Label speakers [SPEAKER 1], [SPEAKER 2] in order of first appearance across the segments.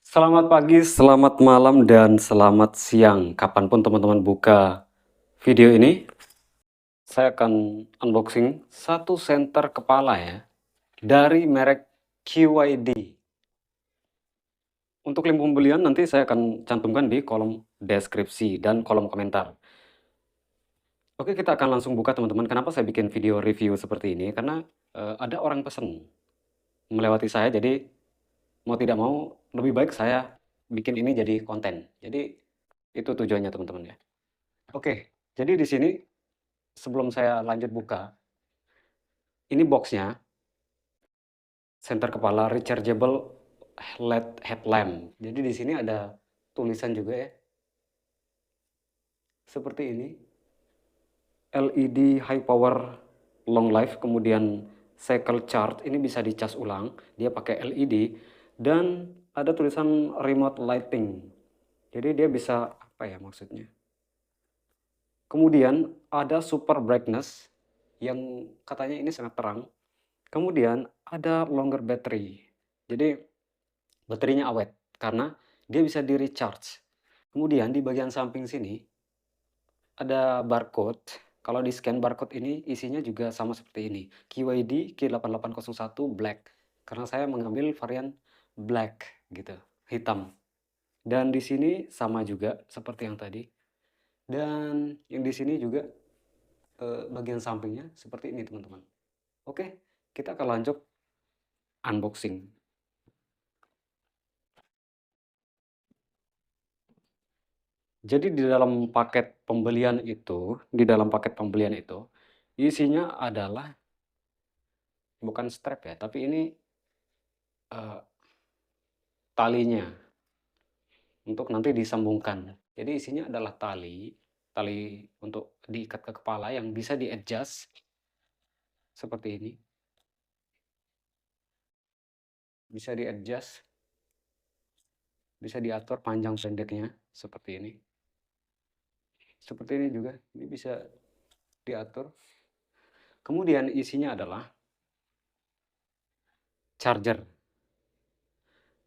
[SPEAKER 1] Selamat pagi, selamat malam, dan selamat siang. Kapanpun teman-teman buka video ini, saya akan unboxing satu senter kepala ya, dari merek QYD. Untuk link pembelian nanti saya akan cantumkan di kolom deskripsi dan kolom komentar. Oke, kita akan langsung buka teman-teman. Kenapa saya bikin video review seperti ini? Karena ada orang pesen melewati saya, jadi mau tidak mau lebih baik saya bikin ini jadi konten. Jadi itu tujuannya teman-teman ya. Oke, jadi di sini sebelum saya lanjut buka, ini boxnya, senter kepala rechargeable LED headlamp. Jadi di sini ada tulisan juga ya, seperti ini. LED high power long life, kemudian cycle charge, ini bisa dicas ulang, dia pakai LED, dan ada tulisan remote lighting. Jadi dia bisa, apa ya maksudnya? Kemudian ada super brightness, yang katanya ini sangat terang. Kemudian ada longer battery. Jadi baterainya awet karena dia bisa di-recharge. Kemudian di bagian samping sini ada barcode. Kalau di-scan barcode ini isinya juga sama seperti ini. QYD Q8801 Black. Karena saya mengambil varian black gitu, hitam. Dan di sini sama juga seperti yang tadi. Dan yang di sini juga bagian sampingnya seperti ini teman-teman. Oke, kita akan lanjut unboxing. Jadi di dalam paket pembelian itu, isinya adalah bukan strap ya, tapi ini eh, talinya untuk nanti disambungkan. Jadi isinya adalah tali untuk diikat ke kepala yang bisa di-adjust seperti ini. Bisa di-adjust, bisa diatur panjang pendeknya seperti ini. Seperti ini juga, ini bisa diatur. Kemudian isinya adalah charger.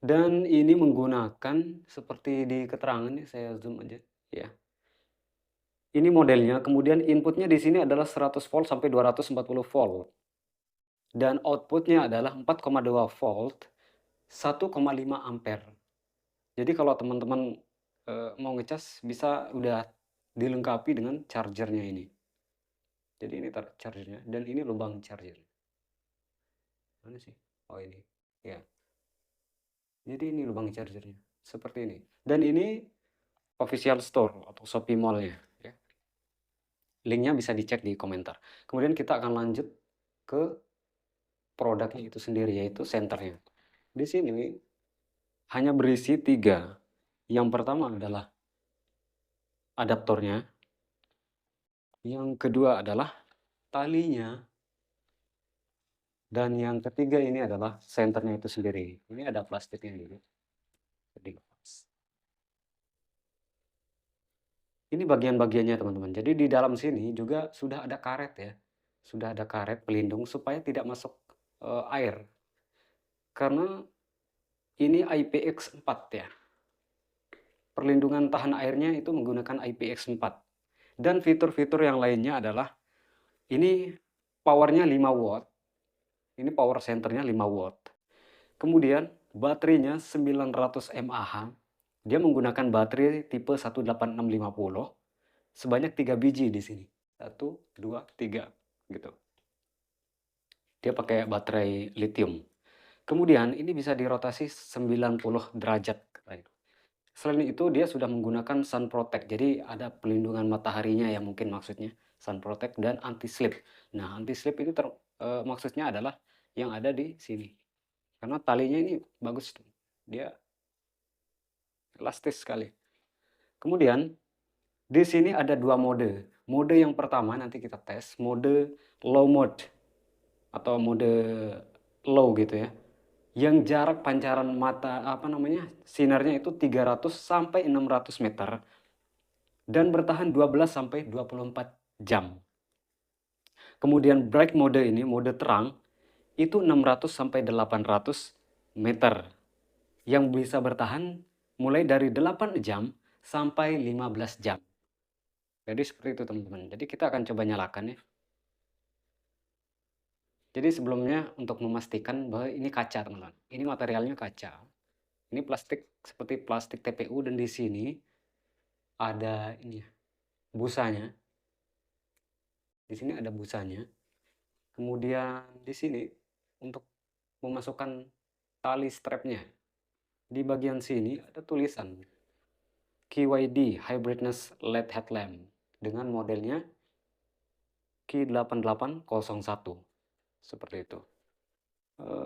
[SPEAKER 1] Dan ini menggunakan seperti di keterangan nih, saya zoom aja ya. Ini modelnya, kemudian inputnya di sini adalah 100 volt sampai 240 volt. Dan outputnya adalah 4,2 volt, 1,5 ampere. Jadi kalau teman-teman mau ngecas bisa udah dilengkapi dengan chargernya ini. Jadi ini chargernya dan ini lubang charger. Mana sih? Oh ini. Ya. Jadi ini lubang chargernya. Seperti ini. Dan ini official store atau Shopee Mall-nya ya. Linknya bisa dicek di komentar. Kemudian kita akan lanjut ke produknya itu sendiri, yaitu senternya. Di sini hanya berisi 3. Yang pertama adalah adaptornya. Yang kedua adalah talinya. Dan yang ketiga ini adalah senternya itu sendiri. Ini ada plastiknya gitu. Jadi ini bagian-bagiannya teman-teman. Jadi di dalam sini juga sudah ada karet ya. Sudah ada karet pelindung supaya tidak masuk air. Karena ini IPX4 ya. Perlindungan tahan airnya itu menggunakan IPX4. Dan fitur-fitur yang lainnya adalah ini powernya 5 watt. Ini power centernya 5 watt. Kemudian baterainya 900 mAh. Dia menggunakan baterai tipe 18650 sebanyak 3 biji di sini. 1, 2, 3 gitu. Dia pakai baterai lithium. Kemudian ini bisa dirotasi 90 derajat. Selain itu dia sudah menggunakan sun protect. Jadi ada pelindungan mataharinya ya mungkin maksudnya. Sun protect dan anti slip. Nah, anti slip itu maksudnya adalah yang ada di sini. Karena talinya ini bagus. Dia elastis sekali. Kemudian di sini ada 2 mode. Mode yang pertama nanti kita tes, mode low mode atau mode low gitu ya. Yang jarak pancaran mata sinarnya itu 300 sampai 600 meter dan bertahan 12 sampai 24 jam. Kemudian bright mode ini, mode terang, itu 600 sampai 800 meter. yang bisa bertahan mulai dari 8 jam sampai 15 jam. Jadi seperti itu teman-teman. Jadi kita akan coba nyalakan ya. Jadi sebelumnya untuk memastikan bahwa ini kaca teman-teman. Ini materialnya kaca. Ini plastik seperti plastik TPU dan di sini ada ini ya, busanya. Di sini ada busanya. Kemudian di sini untuk memasukkan tali strapnya. Di bagian sini ada tulisan KYD Hybridness LED Headlamp dengan modelnya Q8801 seperti itu.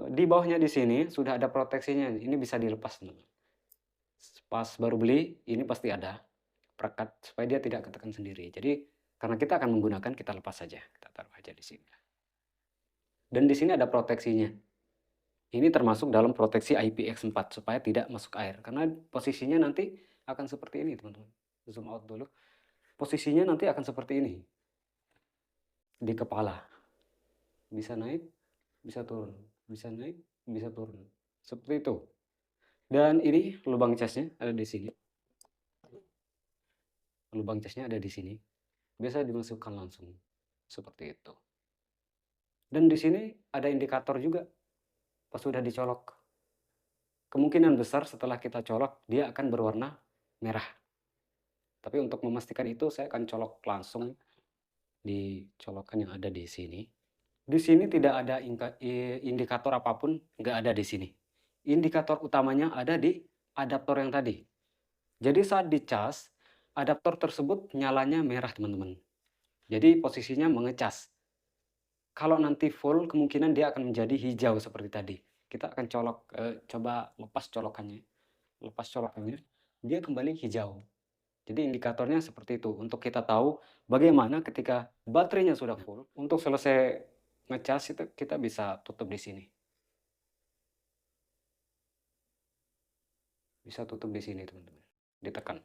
[SPEAKER 1] Di bawahnya di sini sudah ada proteksinya. Ini bisa dilepas. Pas baru beli ini pasti ada perekat supaya dia tidak ketekan sendiri. Jadi karena kita akan menggunakan, kita lepas saja. Kita taruh aja di sini. Dan di sini ada proteksinya. Ini termasuk dalam proteksi IPX4 supaya tidak masuk air. Karena posisinya nanti akan seperti ini, teman-teman. Zoom out dulu. Posisinya nanti akan seperti ini. Di kepala. Bisa naik, bisa turun. Bisa naik, bisa turun. Seperti itu. Dan ini lubang casnya ada di sini. Lubang casnya ada di sini. Biasa dimasukkan langsung. Seperti itu. Dan di sini ada indikator juga. Pas sudah dicolok. Kemungkinan besar setelah kita colok, dia akan berwarna merah. Tapi untuk memastikan itu, saya akan colok langsung di colokan yang ada di sini. Di sini tidak ada indikator apapun, nggak ada di sini. Indikator utamanya ada di adaptor yang tadi. Jadi saat dicas, adaptor tersebut nyalanya merah, teman-teman. Jadi posisinya mengecas. Kalau nanti full, kemungkinan dia akan menjadi hijau seperti tadi. Kita akan colok, coba lepas colokannya. Lepas colokannya, dia kembali hijau. Jadi indikatornya seperti itu. Untuk kita tahu bagaimana ketika baterainya sudah full. Untuk selesai ngecas itu kita bisa tutup di sini. Bisa tutup di sini teman-teman. Ditekan.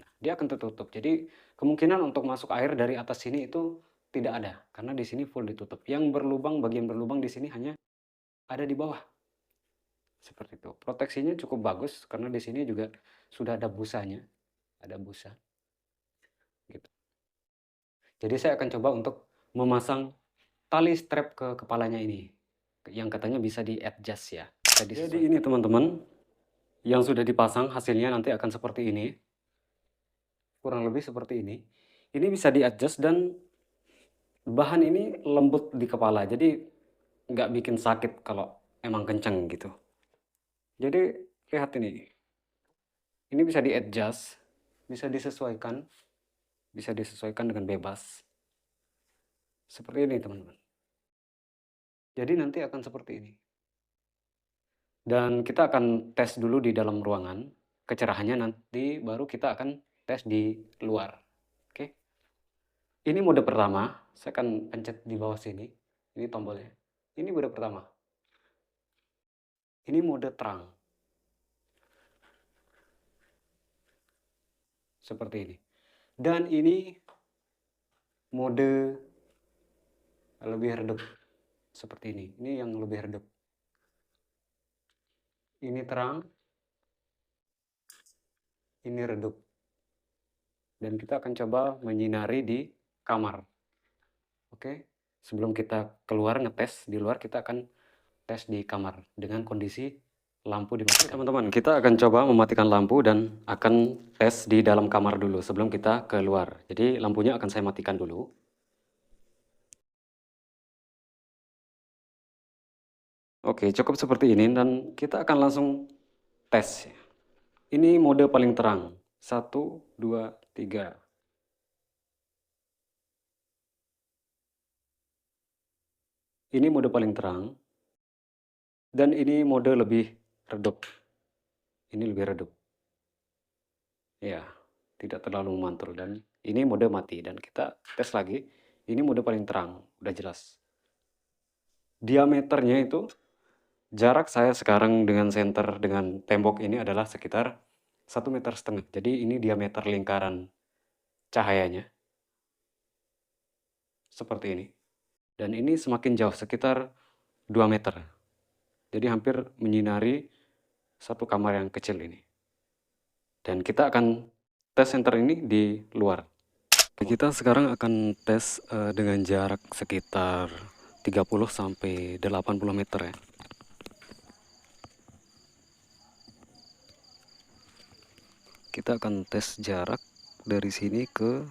[SPEAKER 1] Nah, dia akan tertutup. Jadi kemungkinan untuk masuk air dari atas sini itu tidak ada. Karena di sini full ditutup. Yang berlubang, bagian berlubang di sini hanya ada di bawah. Seperti itu. Proteksinya cukup bagus karena di sini juga sudah ada busanya. Ada busa. Gitu. Jadi saya akan coba untuk memasang tali strap ke kepalanya ini. Yang katanya bisa di-adjust ya. Jadi ini teman-teman, yang sudah dipasang hasilnya nanti akan seperti ini. Kurang lebih seperti ini. Ini bisa di-adjust dan bahan ini lembut di kepala. Jadi nggak bikin sakit kalau emang kenceng gitu. Jadi lihat ini. Ini bisa di-adjust, bisa disesuaikan. Bisa disesuaikan dengan bebas. Seperti ini teman-teman. Jadi nanti akan seperti ini. Dan kita akan tes dulu di dalam ruangan. Kecerahannya nanti baru kita akan tes di luar. Oke. Ini mode pertama. Saya akan pencet di bawah sini. Ini tombolnya. Ini mode pertama. Ini mode terang. Seperti ini. Dan ini mode lebih redup. Seperti ini. Ini yang lebih redup. Ini terang. Ini redup. Dan kita akan coba menyinari di kamar. Oke. Sebelum kita keluar ngetes di luar, kita akan tes di kamar dengan kondisi lampu dimatikan. Teman-teman, kita akan coba mematikan lampu dan akan tes di dalam kamar dulu sebelum kita keluar. Jadi lampunya akan saya matikan dulu. Oke, cukup seperti ini dan kita akan langsung tes. Ini mode paling terang. 1, 2, 3. Ini mode paling terang. Dan ini mode lebih redup. Ini lebih redup. Ya, tidak terlalu mantul. Dan ini mode mati. Dan kita tes lagi. Ini mode paling terang. Udah jelas. Diameternya itu, jarak saya sekarang dengan senter dengan tembok ini adalah sekitar 1,5 meter. Jadi ini diameter lingkaran cahayanya. Seperti ini. Dan ini semakin jauh, sekitar 2 meter. Jadi hampir menyinari satu kamar yang kecil ini. Dan kita akan tes senter ini di luar. Kita sekarang akan tes dengan jarak sekitar 30 sampai 80 meter ya. Kita akan tes jarak dari sini ke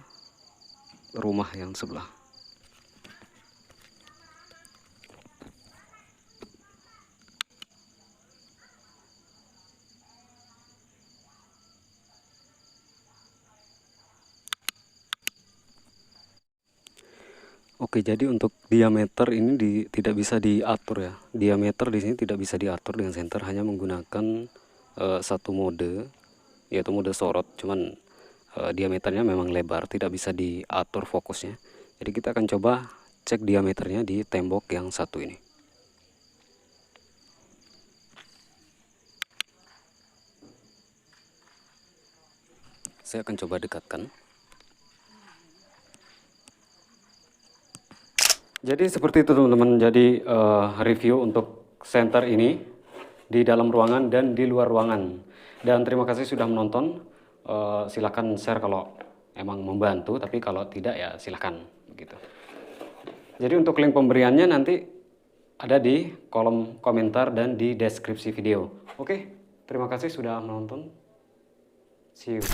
[SPEAKER 1] rumah yang sebelah. Oke, jadi untuk diameter ini tidak bisa diatur ya. Diameter di sini tidak bisa diatur dengan senter, hanya menggunakan satu mode, yaitu mode sorot. Cuman diameternya memang lebar, tidak bisa diatur fokusnya. Jadi kita akan coba cek diameternya di tembok yang satu ini. Saya akan coba dekatkan. Jadi seperti itu teman-teman. Jadi review untuk senter ini di dalam ruangan dan di luar ruangan. Dan terima kasih sudah menonton. Silakan share kalau emang membantu, tapi kalau tidak ya silakan begitu. Jadi untuk link pemberiannya nanti ada di kolom komentar dan di deskripsi video. Oke, terima kasih sudah menonton. See you.